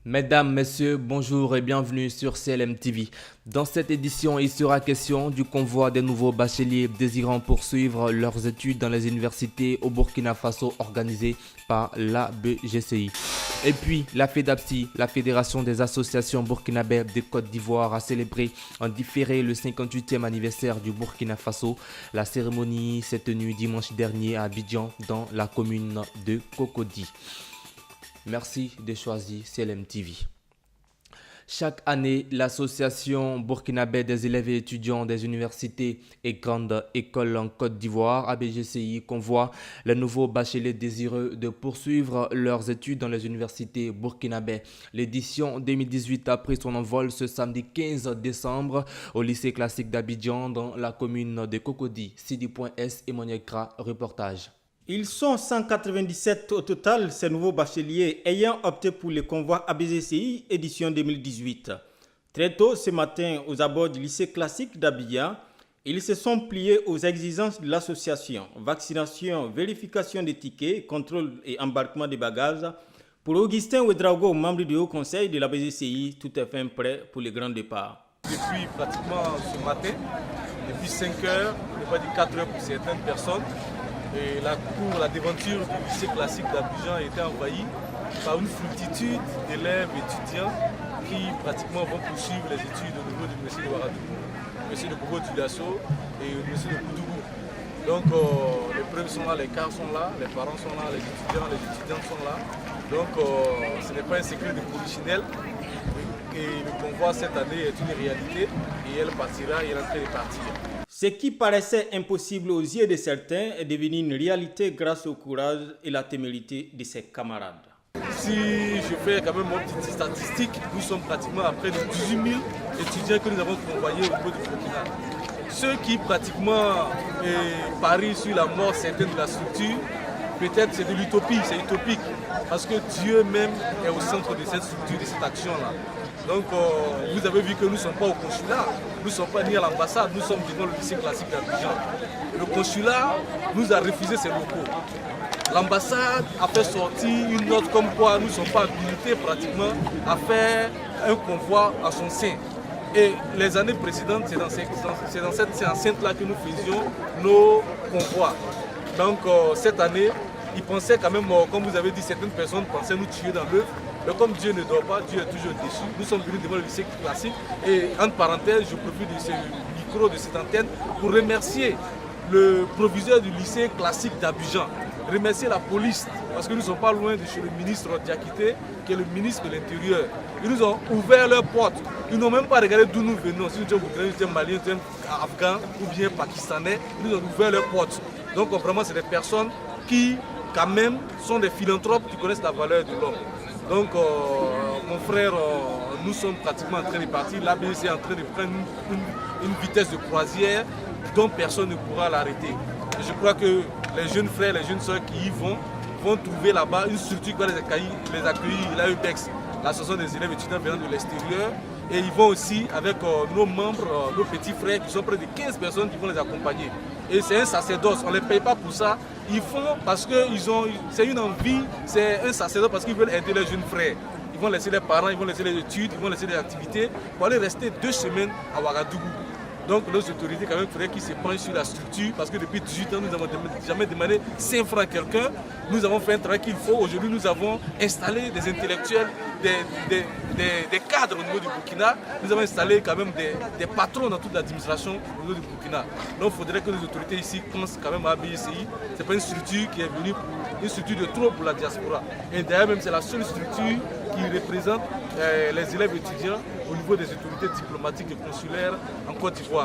Mesdames, Messieurs, bonjour et bienvenue sur CLM TV. Dans cette édition, il sera question du convoi des nouveaux bacheliers désirant poursuivre leurs études dans les universités au Burkina Faso organisé par la BGCI. Et puis, la FEDAPSI, la Fédération des associations burkinabè de Côte d'Ivoire, a célébré en différé le 58e anniversaire du Burkina Faso. La cérémonie s'est tenue dimanche dernier à Abidjan, dans la commune de Cocody. Merci de choisir CLM TV. Chaque année, l'association burkinabè des élèves et étudiants des universités et grandes écoles en Côte d'Ivoire, ABGCI, convoie les nouveaux bacheliers désireux de poursuivre leurs études dans les universités burkinabè. L'édition 2018 a pris son envol ce samedi 15 décembre au lycée classique d'Abidjan dans la commune de Cocody. Sidi.S et Moniekra, reportage. Ils sont 197 au total, ces nouveaux bacheliers ayant opté pour le convoi ABGCI édition 2018. Très tôt ce matin, aux abords du lycée classique d'Abidjan, ils se sont pliés aux exigences de l'association. Vaccination, vérification des tickets, contrôle et embarquement des bagages. Pour Augustin Ouedraogo, membre du Haut Conseil de l'ABGCI, tout est fin prêt pour le grand départ. Depuis pratiquement ce matin, depuis 5 heures, on ne pas dire 4 heures pour certaines personnes, et la cour, la devanture du lycée classique d'Abidjan a été envahie par une foultitude d'élèves et étudiants qui pratiquement vont poursuivre les études au niveau de l'université de Ouagadougou, l'université de Bobo Dioulasso et l'université de Koudougou. Donc les preuves sont là, les cars sont là, les parents sont là, les étudiantes sont là. Donc ce n'est pas un secret de polichinelle. Et le convoi cette année est une réalité et elle partira, elle est en train de partir. Ce qui paraissait impossible aux yeux de certains est devenu une réalité grâce au courage et la témérité de ses camarades. Si je fais quand même mon petite statistique, nous sommes pratiquement à près de 18 000 étudiants que nous avons convoyés au niveau du Burkina. Ceux qui pratiquement parient sur la mort certaine de la structure, peut-être c'est de l'utopie, c'est utopique, parce que Dieu même est au centre de cette structure, de cette action-là. Donc vous avez vu que nous ne sommes pas au consulat, nous ne sommes pas ni à l'ambassade, nous sommes devant le lycée classique d'Abidjan. Le consulat nous a refusé ses locaux. L'ambassade a fait sortir une note comme quoi nous ne sommes pas habilités pratiquement à faire un convoi à son sein. Et les années précédentes, c'est dans cette enceinte-là que nous faisions nos convois. Donc cette année, ils pensaient quand même, comme vous avez dit, certaines personnes pensaient nous tuer dans l'œuf. Mais comme Dieu ne dort pas, Dieu est toujours déçu. Nous sommes venus devant le lycée classique. Et entre parenthèses, je profite de ce micro, de cette antenne, pour remercier le proviseur du lycée classique d'Abidjan. Remercier la police, parce que nous ne sommes pas loin de chez le ministre Diakité, qui est le ministre de l'Intérieur. Ils nous ont ouvert leurs portes. Ils n'ont même pas regardé d'où nous venons. Si nous étions maliens, nous étions afghans ou bien pakistanais, ils nous ont ouvert leurs portes. Donc vraiment, c'est des personnes qui, quand même, sont des philanthropes qui connaissent la valeur de l'homme. Donc, mon frère, nous sommes pratiquement en train de partir. L'ABC est en train de prendre une vitesse de croisière dont personne ne pourra l'arrêter. Je crois que les jeunes frères, les jeunes soeurs qui y vont trouver là-bas une structure qui va les accueillir, l'AEBEX, l'association des élèves étudiants venant de l'extérieur. Et ils vont aussi avec nos membres, nos petits frères qui sont près de 15 personnes qui vont les accompagner. Et c'est un sacerdoce, on ne les paye pas pour ça. Ils font parce que c'est une envie, c'est un sacerdoce parce qu'ils veulent aider leurs jeunes frères. Ils vont laisser les parents, ils vont laisser les études, ils vont laisser les activités pour aller rester 2 semaines à Ouagadougou. Donc nos autorités quand même faudrait qu'ils se penchent sur la structure parce que depuis 18 ans nous n'avons jamais demandé 5 francs à quelqu'un. Nous avons fait un travail qu'il faut. Aujourd'hui nous avons installé des intellectuels, des cadres au niveau du Burkina. Nous avons installé quand même des patrons dans toute l'administration au niveau du Burkina. Donc il faudrait que les autorités ici pensent quand même à ABGCI. Ce n'est pas une structure qui est venue pour une structure de trop pour la diaspora. Et d'ailleurs même c'est la seule structure qui représente les élèves étudiants au niveau des autorités diplomatiques et consulaires en Côte d'Ivoire.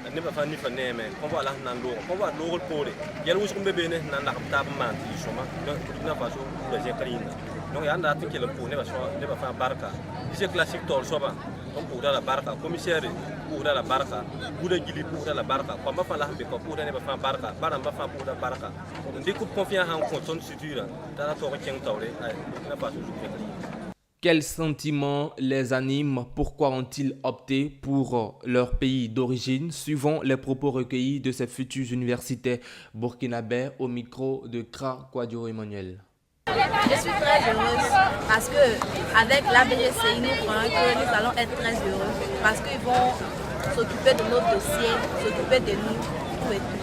ne ba fa ni fa ne me ko ba la nan lo ko ba lo ko le yel wus ko be ne nan na ta ba man ti shoma no na fa so da je karina donc ya nda tinke le po ne ba so ne ba fa barka c'est classique tol so ba donc pour la barka commissaire pour la barka pour la gili pour la barka ko ba fa la be ko pour ne ba fa barka ba ba fa pour la barka on dit que confiance en compte son sutura ta to ko ken tawle ay na fa so Quels sentiments les animent? Pourquoi ont-ils opté pour leur pays d'origine? Suivant les propos recueillis de ces futurs universitaires burkinabés au micro de Kra Kouadio Emmanuel. Je suis très heureuse parce qu'avec l'ABGCI, nous croyons que nous allons être très heureux parce qu'ils vont s'occuper de nos dossiers, s'occuper de nous, tout et tout.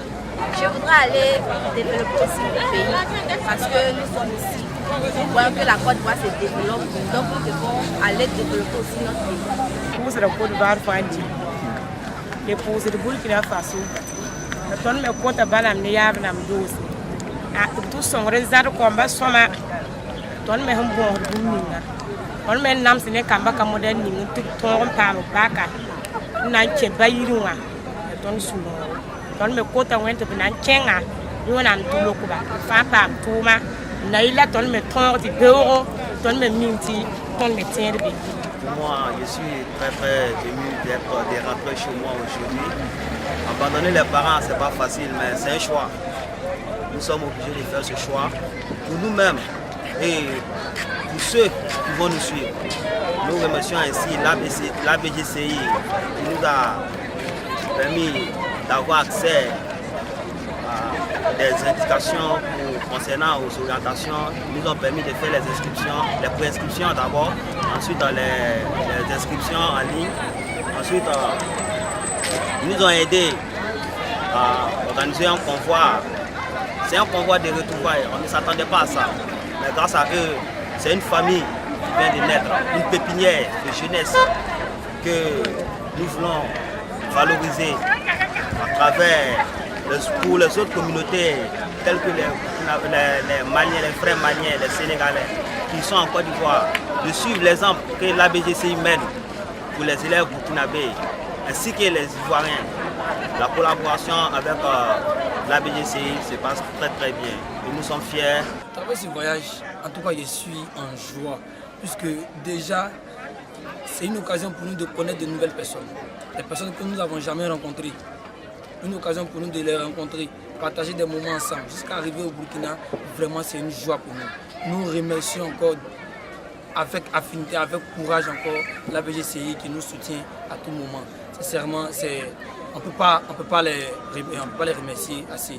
Je voudrais aller développer aussi le pays parce que nous sommes ici. Nous voyons que la Côte d'Ivoire se développe, donc nous devons aller développer aussi notre pays. Pour la Côte d'Ivoire, et pour le Burkina Faso, nous avons compte à Balamnia, tout son résultat de combat, nous avons un bon bout. On met un homme, c'est un combat comme moderne, tout ton par le bac. Nous avons baillirua, ton sous. On me compte à Went of Nankenga, nous avons tout le coup, Fapa, Touma. Naïla donne mes tons de bureau, donne mes minti, donne mes tiens de bébé. Moi, je suis très ému de rentrer chez moi aujourd'hui. Abandonner les parents, c'est pas facile, mais c'est un choix. Nous sommes obligés de faire ce choix pour nous-mêmes et pour ceux qui vont nous suivre. Nous remercions ainsi l'ABGCI qui nous a permis d'avoir accès à des indications concernant aux orientations. Ils nous ont permis de faire les inscriptions, les préinscriptions d'abord, ensuite les inscriptions en ligne. Ensuite, ils nous ont aidés à organiser un convoi. C'est un convoi de retrouvailles, on ne s'attendait pas à ça. Mais grâce à eux, c'est une famille qui vient de naître, une pépinière de jeunesse que nous voulons valoriser à travers pour les autres communautés telles que les Maliens, les frères Maliens, les Sénégalais qui sont en Côte d'Ivoire, de suivre l'exemple que l'ABGCI mène pour les élèves burkinabés ainsi que les Ivoiriens. La collaboration avec l'ABGCI se passe très bien et nous sommes fiers. À travers ce voyage, en tout cas, je suis en joie puisque déjà, c'est une occasion pour nous de connaître de nouvelles personnes, des personnes que nous n'avons jamais rencontrées. Une occasion pour nous de les rencontrer, partager des moments ensemble. Jusqu'à arriver au Burkina, vraiment c'est une joie pour nous. Nous remercions encore avec affinité, avec courage encore l'ABGCI qui nous soutient à tout moment. Sincèrement, on peut pas les remercier assez.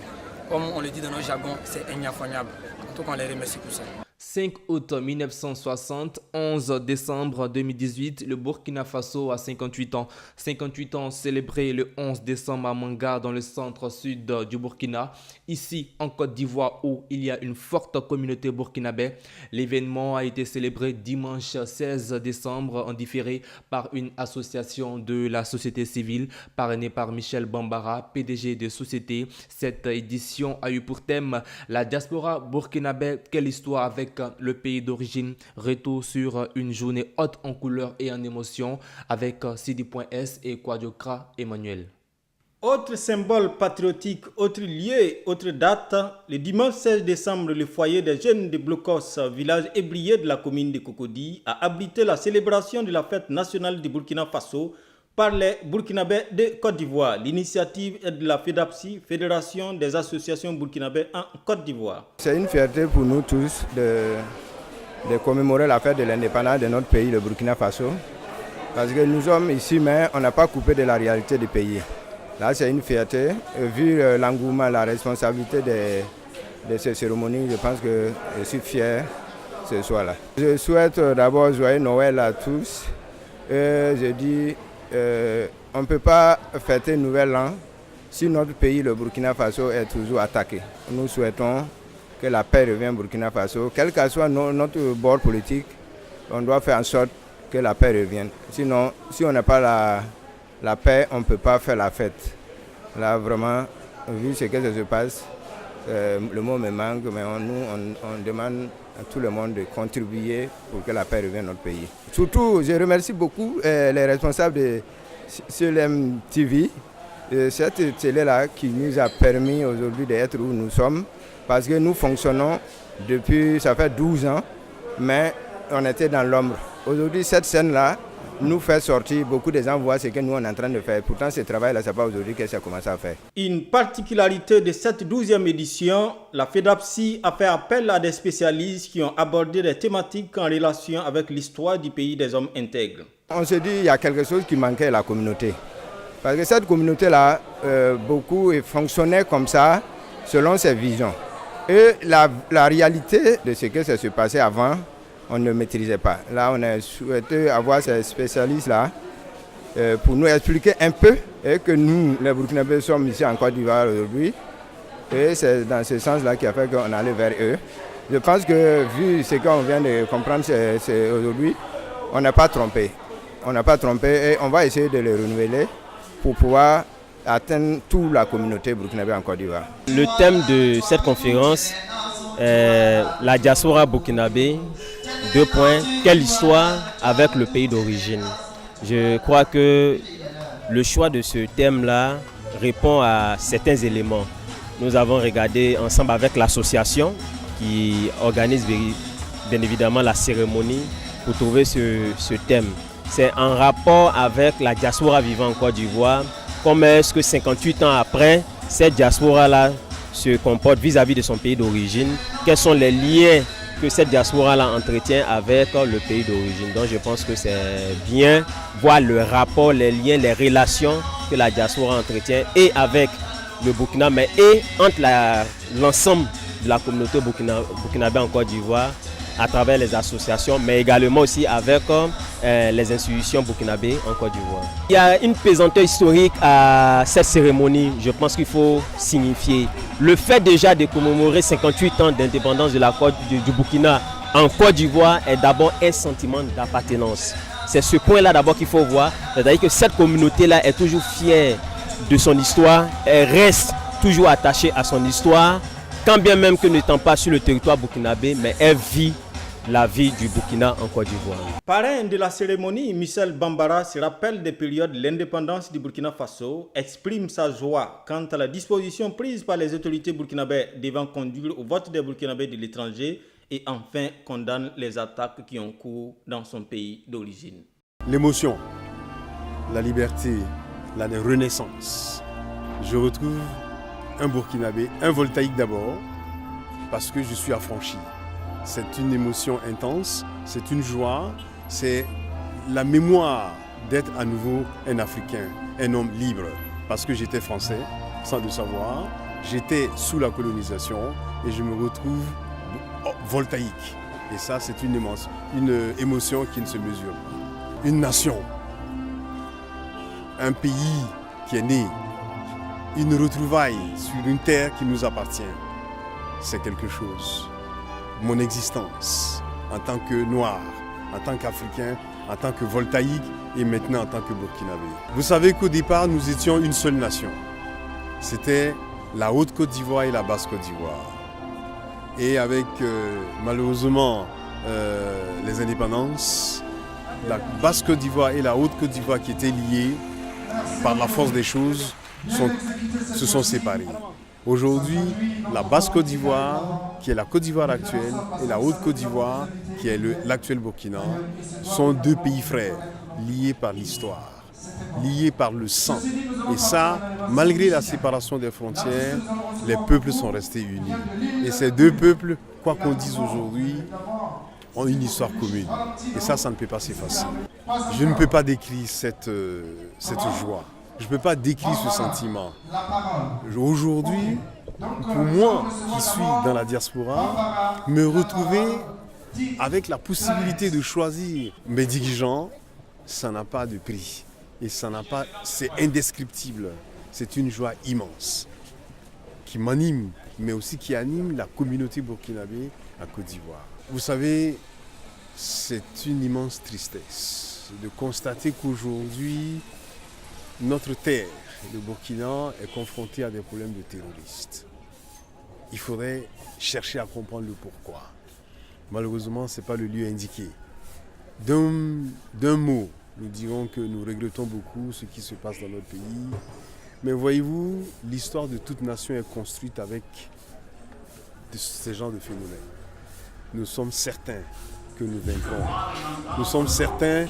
Comme on le dit dans notre jargon, c'est ignoble. En tout cas, on les remercie pour ça. 5 août 1960, 11 décembre 2018, le Burkina Faso a 58 ans. 58 ans célébrés le 11 décembre à Manga, dans le centre-sud du Burkina. Ici, en Côte d'Ivoire, où il y a une forte communauté burkinabé. L'événement a été célébré dimanche 16 décembre en différé par une association de la société civile parrainée par Michel Bambara, PDG de société. Cette édition a eu pour thème la diaspora burkinabé, quelle histoire avec le pays d'origine. Retour sur une journée haute en couleurs et en émotions avec Sidi.S et Kouadio Kra Emmanuel. Autre symbole patriotique, autre lieu, autre date, le dimanche 16 décembre, le foyer des jeunes de Blocos, village ébrié de la commune de Cocody, a abrité la célébration de la fête nationale du Burkina Faso par les Burkinabés de Côte d'Ivoire. L'initiative est de la FEDAPSI, Fédération des associations burkinabées en Côte d'Ivoire. C'est une fierté pour nous tous de commémorer la fête de l'indépendance de notre pays, le Burkina Faso. Parce que nous sommes ici, mais on n'a pas coupé de la réalité du pays. Là, c'est une fierté. Vu l'engouement, la responsabilité de ces cérémonies, je pense que je suis fier ce soir-là. Je souhaite d'abord joyeux Noël à tous. Je dis, on ne peut pas fêter Nouvel An si notre pays, le Burkina Faso, est toujours attaqué. Nous souhaitons que la paix revienne au Burkina Faso. Quel que soit notre bord politique, on doit faire en sorte que la paix revienne. Sinon, si on n'a pas la paix, on ne peut pas faire la fête. Là, vraiment, vu ce que ça se passe, le mot me manque, mais on demande à tout le monde de contribuer pour que la paix revienne dans notre pays. Surtout, je remercie beaucoup les responsables de CLM TV, cette télé-là qui nous a permis aujourd'hui d'être où nous sommes, parce que nous fonctionnons depuis, ça fait 12 ans, mais on était dans l'ombre. Aujourd'hui, cette scène-là nous faire sortir. Beaucoup de gens voient ce que nous on est en train de faire. Pourtant, ce travail-là, ce n'est pas aujourd'hui que ça a commencé à faire. Une particularité de cette 12e édition, la FEDAPSI a fait appel à des spécialistes qui ont abordé des thématiques en relation avec l'histoire du pays des hommes intègres. On se dit qu'il y a quelque chose qui manquait à la communauté. Parce que cette communauté-là, beaucoup fonctionnait comme ça, selon ses visions. Et la réalité de ce que ça se passait avant, on ne maîtrisait pas. Là, on a souhaité avoir ces spécialistes-là pour nous expliquer un peu et que nous, les Burkinabés, sommes ici en Côte d'Ivoire aujourd'hui. Et c'est dans ce sens-là qui a fait qu'on allait vers eux. Je pense que vu ce qu'on vient de comprendre aujourd'hui, on n'a pas trompé. On n'a pas trompé et on va essayer de les renouveler pour pouvoir atteindre toute la communauté burkinabé en Côte d'Ivoire. Le thème de cette conférence est la diaspora burkinabé. 2 points. Quelle histoire avec le pays d'origine? Je crois que le choix de ce thème-là répond à certains éléments. Nous avons regardé ensemble avec l'association qui organise bien évidemment la cérémonie pour trouver ce thème. C'est en rapport avec la diaspora vivant en Côte d'Ivoire. Comment est-ce que 58 ans après, cette diaspora-là se comporte vis-à-vis de son pays d'origine? Quels sont les liens que cette diaspora-là entretient avec le pays d'origine? Donc je pense que c'est bien voir le rapport, les liens, les relations que la diaspora entretient et avec le Burkina, mais et entre l'ensemble de la communauté burkinabé en Côte d'Ivoire à travers les associations, mais également aussi avec les institutions burkinabées en Côte d'Ivoire. Il y a une pesanteur historique à cette cérémonie, je pense qu'il faut signifier. Le fait déjà de commémorer 58 ans d'indépendance du Burkina en Côte d'Ivoire est d'abord un sentiment d'appartenance. C'est ce point-là d'abord qu'il faut voir, c'est-à-dire que cette communauté-là est toujours fière de son histoire, elle reste toujours attachée à son histoire, quand bien même que n'étant pas sur le territoire burkinabé, mais elle vit la vie du Burkina en Côte d'Ivoire. Parrain de la cérémonie, Michel Bambara se rappelle des périodes de l'indépendance du Burkina Faso, exprime sa joie quant à la disposition prise par les autorités burkinabées devant conduire au vote des Burkinabés de l'étranger et enfin condamne les attaques qui ont cours dans son pays d'origine. L'émotion, la liberté, la renaissance. Je retrouve un Burkinabé, un voltaïque d'abord, parce que je suis affranchi. C'est une émotion intense, c'est une joie, c'est la mémoire d'être à nouveau un Africain, un homme libre. Parce que j'étais français, sans le savoir, j'étais sous la colonisation et je me retrouve voltaïque. Et ça, c'est une émotion qui ne se mesure pas. Une nation, un pays qui est né, une retrouvaille sur une terre qui nous appartient, c'est quelque chose. Mon existence en tant que noir, en tant qu'Africain, en tant que voltaïque et maintenant en tant que Burkinabé. Vous savez qu'au départ, nous étions une seule nation. C'était la Haute-Côte d'Ivoire et la Basse-Côte d'Ivoire. Et avec malheureusement les indépendances, la Basse-Côte d'Ivoire et la Haute-Côte d'Ivoire qui étaient liées par la force des choses se sont séparées. Aujourd'hui, la Basse-Côte d'Ivoire, qui est la Côte d'Ivoire actuelle, et la Haute-Côte d'Ivoire, qui est l'actuel Burkina, sont 2 pays frères, liés par l'histoire, liés par le sang. Et ça, malgré la séparation des frontières, les peuples sont restés unis. Et ces 2 peuples, quoi qu'on dise aujourd'hui, ont une histoire commune. Et ça ne peut pas s'effacer. Je ne peux pas décrire cette joie. Je ne peux pas décrire ce sentiment. Aujourd'hui, pour moi qui suis dans la diaspora, me retrouver avec la possibilité de choisir mes dirigeants, ça n'a pas de prix. Et c'est indescriptible. C'est une joie immense qui m'anime, mais aussi qui anime la communauté burkinabé à Côte d'Ivoire. Vous savez, c'est une immense tristesse de constater qu'aujourd'hui, notre terre, le Burkina, est confrontée à des problèmes de terroristes. Il faudrait chercher à comprendre le pourquoi. Malheureusement, ce n'est pas le lieu indiqué. D'un mot, nous dirons que nous regrettons beaucoup ce qui se passe dans notre pays. Mais voyez-vous, l'histoire de toute nation est construite avec ces genres de phénomènes. Nous sommes certains que nous vaincrons. Nous sommes certains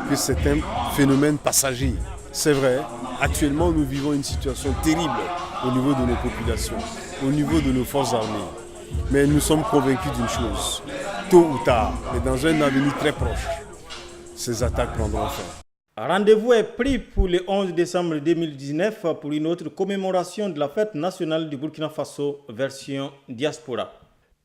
que c'est un phénomène passager. C'est vrai, actuellement nous vivons une situation terrible au niveau de nos populations, au niveau de nos forces armées. Mais nous sommes convaincus d'une chose, tôt ou tard, mais dans un avenir très proche, ces attaques prendront fin. Rendez-vous est pris pour le 11 décembre 2019 pour une autre commémoration de la fête nationale du Burkina Faso version diaspora.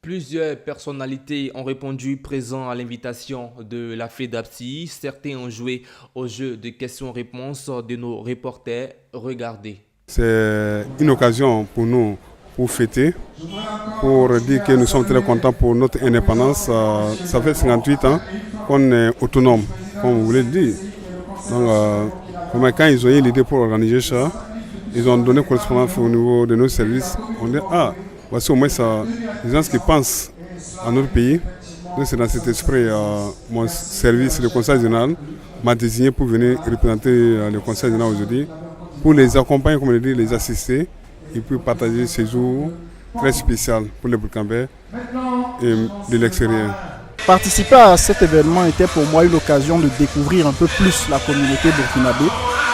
Plusieurs personnalités ont répondu présents à l'invitation de la FEDAPSI. Certains ont joué au jeu de questions-réponses de nos reporters. Regardez. C'est une occasion pour nous pour fêter, pour dire que nous sommes très contents pour notre indépendance. Ça fait 58 ans qu'on est autonome, comme vous voulez le dire. Donc, quand ils ont eu l'idée pour organiser ça, ils ont donné correspondance au niveau de nos services. On dit, voici au moins ça, les gens qui pensent à notre pays. Donc c'est dans cet esprit, mon service, le Conseil général, m'a désigné pour venir représenter le Conseil général aujourd'hui, pour les accompagner, comme on dit, les assister, et puis partager ces jours très spéciaux pour les Burkinabés et de l'extérieur. Participer à cet événement était pour moi une occasion de découvrir un peu plus la communauté burkinabé,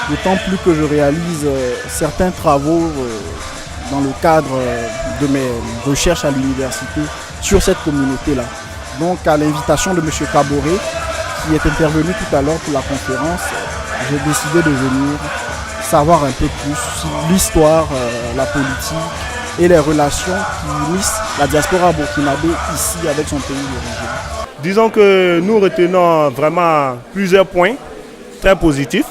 d'autant plus que je réalise certains travaux dans le cadre de mes recherches à l'université sur cette communauté-là. Donc à l'invitation de M. Kaboré, qui est intervenu tout à l'heure pour la conférence, j'ai décidé de venir savoir un peu plus sur l'histoire, la politique et les relations qui unissent la diaspora burkinabé ici avec son pays d'origine. Disons que nous retenons vraiment plusieurs points très positifs.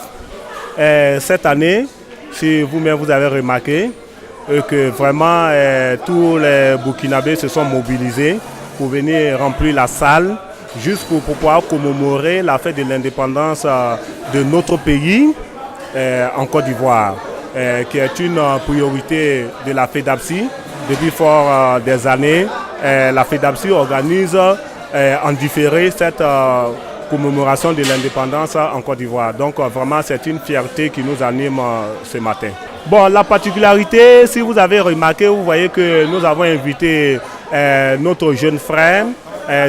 Cette année, si vous-même vous avez remarqué, que vraiment tous les Burkinabés se sont mobilisés pour venir remplir la salle juste pour pouvoir commémorer la fête de l'indépendance de notre pays en Côte d'Ivoire, qui est une priorité de la FEDAPSI. Depuis fort des années, la FEDAPSI organise en différé cette commémoration de l'indépendance en Côte d'Ivoire. Donc vraiment c'est une fierté qui nous anime ce matin. Bon, la particularité, si vous avez remarqué, vous voyez que nous avons invité notre jeune frère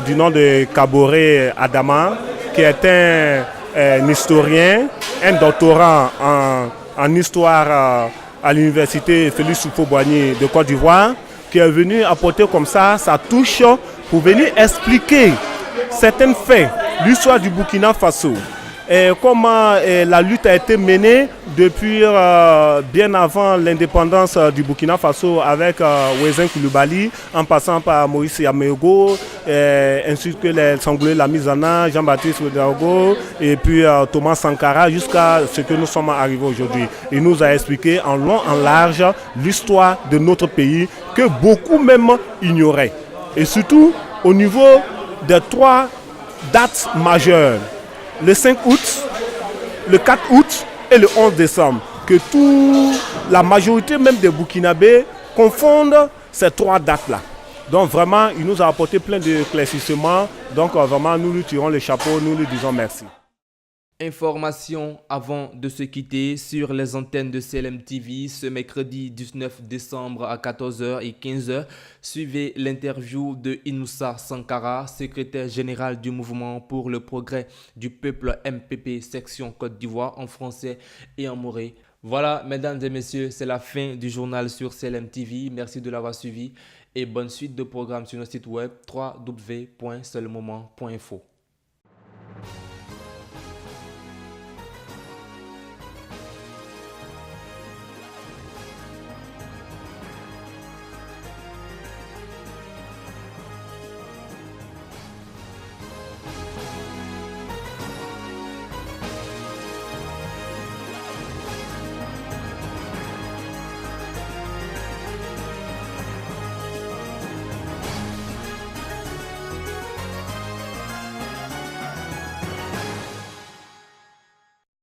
du nom de Kaboré Adama, qui est un historien, un doctorant en histoire à l'université Félix Houphouët-Boigny de Côte d'Ivoire, qui est venu apporter comme ça sa touche pour venir expliquer certains faits, l'histoire du Burkina Faso, et comment la lutte a été menée depuis bien avant l'indépendance du Burkina Faso avec Ouézin Coulibaly, en passant par Moïse Yamégo, ainsi que les Sangoulé Lamizana, Jean-Baptiste Ouedraogo et puis Thomas Sankara, jusqu'à ce que nous sommes arrivés aujourd'hui. Il nous a expliqué en long, en large l'histoire de notre pays que beaucoup même ignoraient. Et surtout au niveau des 3 dates majeures, le 5 août, le 4 août et le 11 décembre, que la majorité même des Burkinabés confondent ces 3 dates-là. Donc vraiment, il nous a apporté plein d'éclaircissements. Donc vraiment, nous lui tirons le chapeau, nous lui disons merci. Information avant de se quitter sur les antennes de CLM TV ce mercredi 19 décembre à 14h et 15h. Suivez l'interview de Inoussa Sankara, secrétaire général du mouvement pour le progrès du peuple MPP section Côte d'Ivoire en français et en moré. Voilà, mesdames et messieurs, c'est la fin du journal sur CLM TV. Merci de l'avoir suivi et bonne suite de programmes sur notre site web www.seulmoment.info.